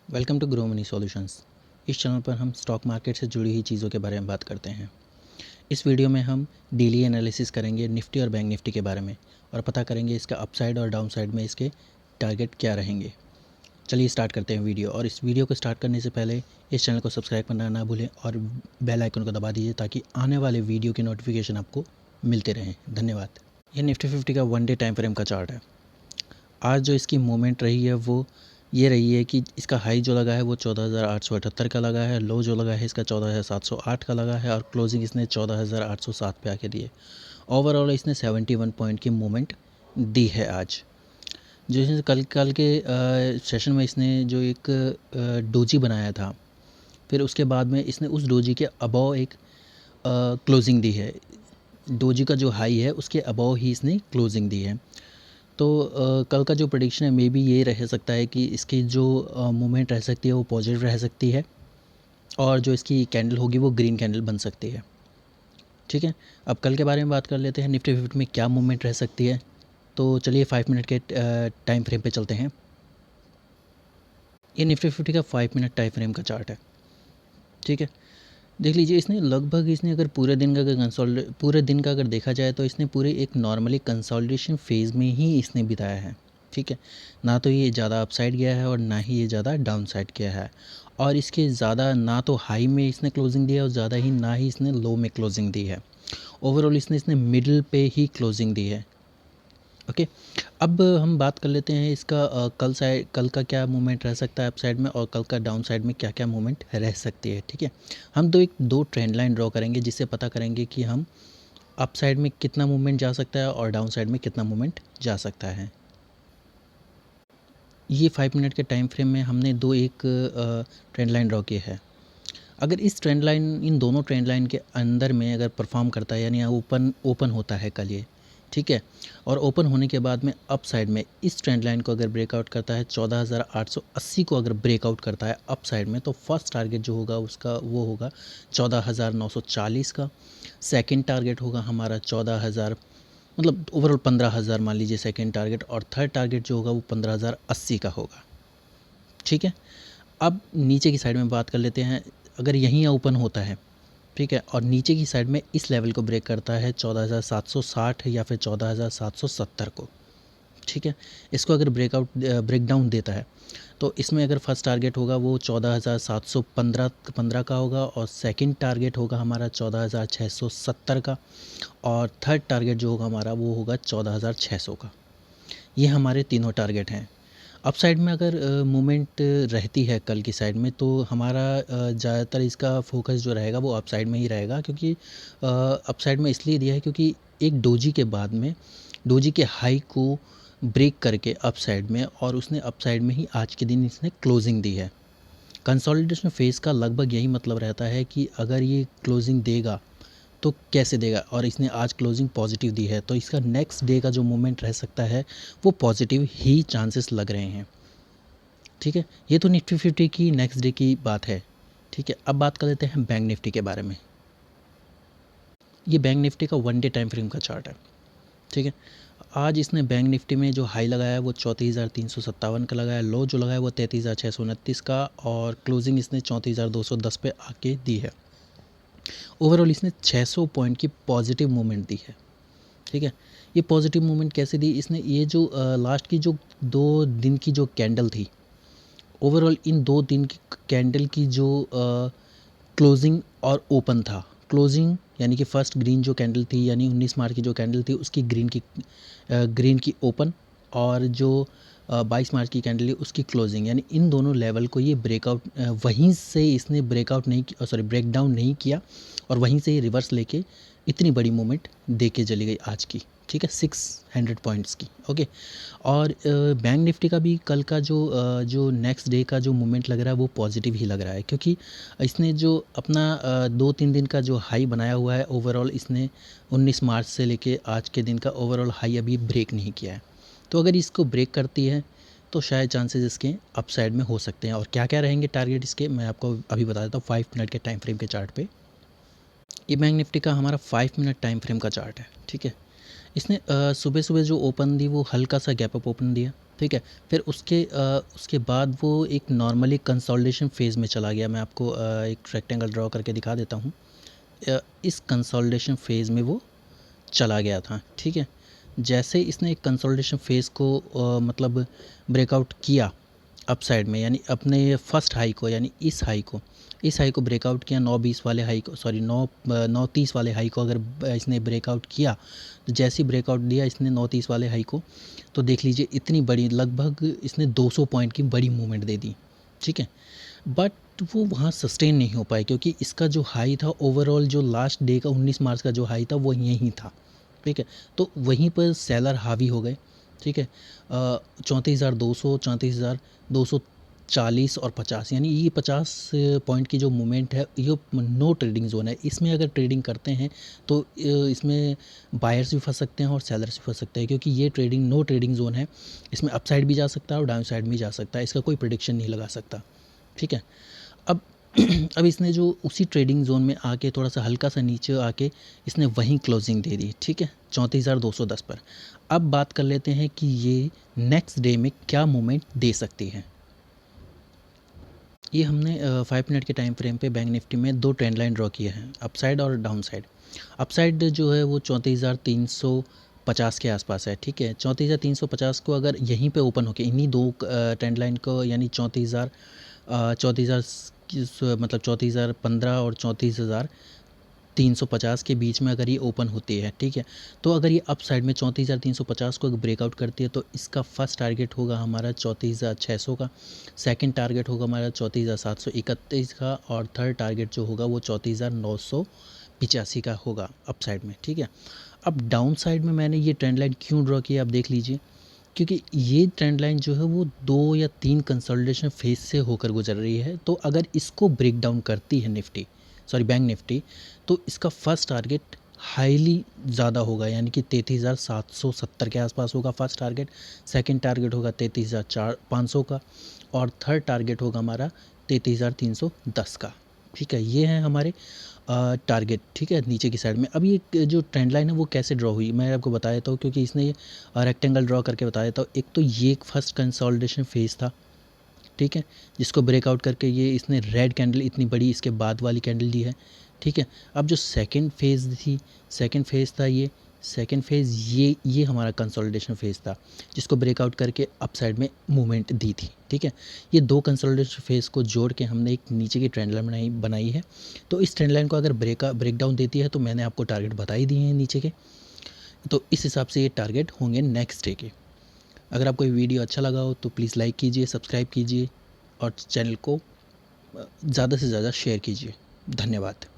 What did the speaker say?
Welcome to Grow Money Solutions. इस channel पर हम स्टॉक मार्केट से जुड़ी हुई चीज़ों के बारे में बात करते हैं। इस वीडियो में हम डेली एनालिसिस करेंगे निफ्टी और बैंक निफ्टी के बारे में और पता करेंगे इसका अपसाइड और डाउन साइड में इसके टारगेट क्या रहेंगे। चलिए स्टार्ट करते हैं वीडियो। और इस वीडियो को स्टार्ट करने से पहले इस चैनल को सब्सक्राइब करना ना भूलें और बेल आइकन को दबा दीजिए ताकि आने वाले वीडियो की नोटिफिकेशन आपको मिलते रहें। धन्यवाद। यह निफ्टी 50 का 1 डे टाइम फ्रेम का चार्ट है। आज जो इसकी मूवमेंट रही है वो ये रही है कि इसका हाई जो लगा है वो 14,878 का लगा है, लो जो लगा है इसका 14,708 का लगा है और क्लोजिंग इसने 14,807 पे आके दी है। ओवरऑल इसने 71 पॉइंट की मूवमेंट दी है आज। जो इसने कल के सेशन में इसने जो एक डोजी बनाया था, फिर उसके बाद में इसने उस डोजी के अबव एक क्लोजिंग दी है। डोजी का जो हाई है उसके अबव ही इसने क्लोजिंग दी है। तो कल का जो प्रेडिक्शन है मे बी ये रह सकता है कि इसकी जो मूवमेंट रह सकती है वो पॉजिटिव रह सकती है और जो इसकी कैंडल होगी वो ग्रीन कैंडल बन सकती है। ठीक है, अब कल के बारे में बात कर लेते हैं। निफ्टी 50 में क्या मूवमेंट रह सकती है, तो चलिए 5 मिनट के टाइम फ्रेम पे चलते हैं। ये निफ्टी 50 का 5 मिनट टाइम फ्रेम का चार्ट है। ठीक है, देख लीजिए इसने लगभग इसने अगर पूरे दिन का अगर देखा जाए तो इसने पूरे एक नॉर्मली कंसोलिडेशन फेज़ में ही इसने बिताया है। ठीक है, ना तो ये ज़्यादा अपसाइड गया है और ना ही ये ज़्यादा डाउन साइड गया है और इसके ज़्यादा ना तो हाई में इसने क्लोजिंग दी है और ज़्यादा ही ना ही इसने लो में क्लोजिंग दी है। ओवरऑल इसने मिडिल पे ही क्लोजिंग दी है। ओके, अब हम बात कर लेते हैं इसका कल का क्या मूवमेंट रह सकता है अप साइड में और कल का डाउन साइड में क्या क्या मूवमेंट रह सकती है। ठीक है, हम दो ट्रेंड लाइन ड्रॉ करेंगे जिससे पता करेंगे कि हम अप साइड में कितना मूवमेंट जा सकता है और डाउन साइड में कितना मूवमेंट जा सकता है। ये 5 मिनट के टाइम फ्रेम में हमने एक ट्रेंड लाइन ड्रॉ की है। अगर इन दोनों ट्रेंड लाइन के अंदर में अगर परफॉर्म करता है यानी ओपन होता है कल ये, ठीक है, और ओपन होने के बाद में अप साइड में इस ट्रेंड लाइन को अगर ब्रेकआउट करता है 14,880 को अगर ब्रेकआउट करता है अप साइड में, तो फर्स्ट टारगेट जो होगा उसका वो होगा 14,940 का। सेकंड टारगेट होगा हमारा 14,000, मतलब ओवरऑल 15,000 मान लीजिए सेकंड टारगेट, और थर्ड टारगेट जो होगा वो 15,080 का होगा। ठीक है, अब नीचे की साइड में बात कर लेते हैं। अगर यहीं ओपन होता है, ठीक है, और नीचे की साइड में इस लेवल को ब्रेक करता है 14,760 या फिर 14,770 को, ठीक है, इसको अगर ब्रेक डाउन देता है तो इसमें अगर फर्स्ट टारगेट होगा वो 14,715 का होगा और सेकंड टारगेट होगा हमारा 14,670 का और थर्ड टारगेट जो होगा हमारा वो होगा 14,600 का। ये हमारे तीनों टारगेट हैं। अप साइड में अगर मूवमेंट रहती है कल की साइड में तो हमारा ज़्यादातर इसका फोकस जो रहेगा वो अप साइड में ही रहेगा, क्योंकि अप साइड में इसलिए दिया है क्योंकि एक डोजी के बाद में डोजी के हाई को ब्रेक करके अप साइड में और उसने अप साइड में ही आज के दिन इसने क्लोजिंग दी है। कंसोलिडेशन फेज़ का लगभग यही मतलब रहता है कि अगर ये क्लोजिंग देगा तो कैसे देगा, और इसने आज क्लोजिंग पॉजिटिव दी है तो इसका नेक्स्ट डे का जो मूवमेंट रह सकता है वो पॉजिटिव ही चांसेस लग रहे हैं। ठीक है, ये तो निफ्टी 50 की नेक्स्ट डे की बात है। ठीक है, अब बात कर लेते हैं बैंक निफ्टी के बारे में। ये बैंक निफ्टी का 1 डे टाइम फ्रेम का चार्ट है। ठीक है, आज इसने बैंक निफ्टी में जो हाई लगाया है वो 34,357 का लगाया है, लो जो लगाया है वो 33,629 का और क्लोजिंग इसने 34,210 पे आके दी है। ओवरऑल इसने 600 पॉइंट की पॉजिटिव मूवमेंट दी है। ठीक है, ये पॉजिटिव मूवमेंट कैसे दी इसने, ये जो लास्ट की जो 2 दिन की जो कैंडल थी, ओवरऑल इन 2 दिन की कैंडल की जो क्लोजिंग और ओपन था, क्लोजिंग यानी कि फर्स्ट ग्रीन जो कैंडल थी यानी 19 मार्च की जो कैंडल थी उसकी ग्रीन की ओपन, और जो 22 मार्च की कैंडल है उसकी क्लोजिंग, यानी इन दोनों लेवल को ये ब्रेकआउट वहीं से इसने ब्रेक डाउन नहीं किया और वहीं से ही रिवर्स लेके इतनी बड़ी मूवमेंट दे के चली गई आज की। ठीक है, 600 पॉइंट्स की। ओके, और बैंक निफ्टी का भी कल का जो नेक्स्ट डे का जो मूवमेंट लग रहा है वो पॉजिटिव ही लग रहा है, क्योंकि इसने जो अपना 2-3 दिन का जो हाई बनाया हुआ है ओवरऑल इसने 19 मार्च से लेके आज के दिन का ओवरऑल हाई अभी ब्रेक नहीं किया है। तो अगर इसको ब्रेक करती है तो शायद चांसेस इसके अप साइड में हो सकते हैं। और क्या क्या रहेंगे टारगेट इसके मैं आपको अभी बता देता हूँ 5 मिनट के टाइम फ्रेम के चार्ट पे। ये बैंक निफ्टी का हमारा 5 मिनट टाइम फ्रेम का चार्ट है। ठीक है, इसने सुबह सुबह जो ओपन दी वो हल्का सा गैप अप ओपन दिया। ठीक है। फिर उसके बाद वो एक नॉर्मली कंसोलिडेशन फेज़ में चला गया। मैं आपको एक रेक्टेंगल ड्रॉ करके दिखा देता हूँ। इस कंसोलिडेशन फेज़ में वो चला गया था, ठीक है। जैसे इसने एक कंसोलिडेशन फेज़ को मतलब ब्रेकआउट किया अपसाइड में, यानी अपने फर्स्ट हाई को, यानी इस हाई को ब्रेकआउट किया, 920 वाले हाई को, सॉरी 930 वाले हाई को अगर इसने ब्रेकआउट किया, तो जैसे ही ब्रेकआउट दिया इसने 930 वाले हाई को, तो देख लीजिए इतनी बड़ी, लगभग इसने 200 पॉइंट की बड़ी मूवमेंट दे दी, ठीक है। बट वो वहाँ सस्टेन नहीं हो पाए, क्योंकि इसका जो हाई था ओवरऑल, जो लास्ट डे का 19 मार्च का जो हाई था वो यहीं था, ठीक है। तो वहीं पर सेलर हावी हो गए, ठीक है। 34,200, 34,240 और 50, यानी ये 50 पॉइंट की जो मूवमेंट है, ये नो ट्रेडिंग जोन है। इसमें अगर ट्रेडिंग करते हैं तो इसमें बायर्स भी फंस सकते हैं और सेलर्स भी फंस सकते हैं, क्योंकि ये ट्रेडिंग नो ट्रेडिंग जोन है। इसमें अपसाइड भी जा सकता है और डाउन साइड भी जा सकता है, इसका कोई प्रेडिक्शन नहीं लगा सकता, ठीक है। अब अब इसने जो उसी ट्रेडिंग जोन में आके थोड़ा सा हल्का सा नीचे आके इसने वहीं क्लोजिंग दे दी, ठीक है, 34,210 पर। अब बात कर लेते हैं कि ये नेक्स्ट डे में क्या मूवमेंट दे सकती है। ये हमने 5 मिनट के टाइम फ्रेम पे बैंक निफ्टी में दो ट्रेंड लाइन ड्रॉ किए हैं, अपसाइड और डाउन साइड। अपसाइड जो है वो 34,350 के आसपास है, ठीक है। 34,350 को अगर यहीं पे ओपन होके इन्हीं दो ट्रेंड लाइन को, यानी 34,000 मतलब 34,015 और 34,350 के बीच में अगर ये ओपन होती है, ठीक है, तो अगर ये अप साइड में 34,350 को ब्रेकआउट करती है, तो इसका फर्स्ट टारगेट होगा हमारा 34,600 का, सेकंड टारगेट होगा हमारा 34,731 का, और थर्ड टारगेट जो होगा वो 34,985 का होगा अप साइड में, ठीक है। अब डाउन साइड में मैंने ये ट्रेंड लाइन क्यों ड्रॉ किया, आप देख लीजिए, क्योंकि ये ट्रेंड लाइन जो है वो 2 या 3 कंसोलिडेशन फेज से होकर गुजर रही है। तो अगर इसको ब्रेक डाउन करती है बैंक निफ्टी, तो इसका फर्स्ट टारगेट हाईली ज़्यादा होगा, यानी कि 33,770 के आसपास होगा फर्स्ट टारगेट। सेकंड टारगेट होगा 33,500 का, और थर्ड टारगेट होगा हमारा 33,310 का, ठीक है। ये हैं हमारे टारगेट, ठीक है, नीचे की साइड में। अब ये जो ट्रेंड लाइन है वो कैसे ड्रॉ हुई, मैं आपको बता देता हूँ, क्योंकि इसने ये रेक्टेंगल ड्रॉ करके बता देता हूँ। एक तो ये एक फर्स्ट कंसोलिडेशन फेज़ था, ठीक है, जिसको ब्रेकआउट करके ये इसने रेड कैंडल इतनी बड़ी इसके बाद वाली कैंडल दी है, ठीक है। अब जो सेकंड फेज़ था, ये सेकंड फेज़, ये हमारा कंसोलिडेशन फेज़ था, जिसको ब्रेकआउट करके अप साइड में मूवमेंट दी थी, ठीक है। ये दो कंसोलिडेशन फेज़ को जोड़ के हमने एक नीचे की ट्रेंड लाइन बनाई है। तो इस ट्रेंड लाइन को अगर ब्रेकडाउन देती है, तो मैंने आपको टारगेट बता ही दिए हैं नीचे के, तो इस हिसाब से ये टारगेट होंगे नेक्स्ट डे के। अगर आपको ये वीडियो अच्छा लगा हो तो प्लीज़ लाइक कीजिए, सब्सक्राइब कीजिए और चैनल को ज़्यादा से ज़्यादा शेयर कीजिए। धन्यवाद।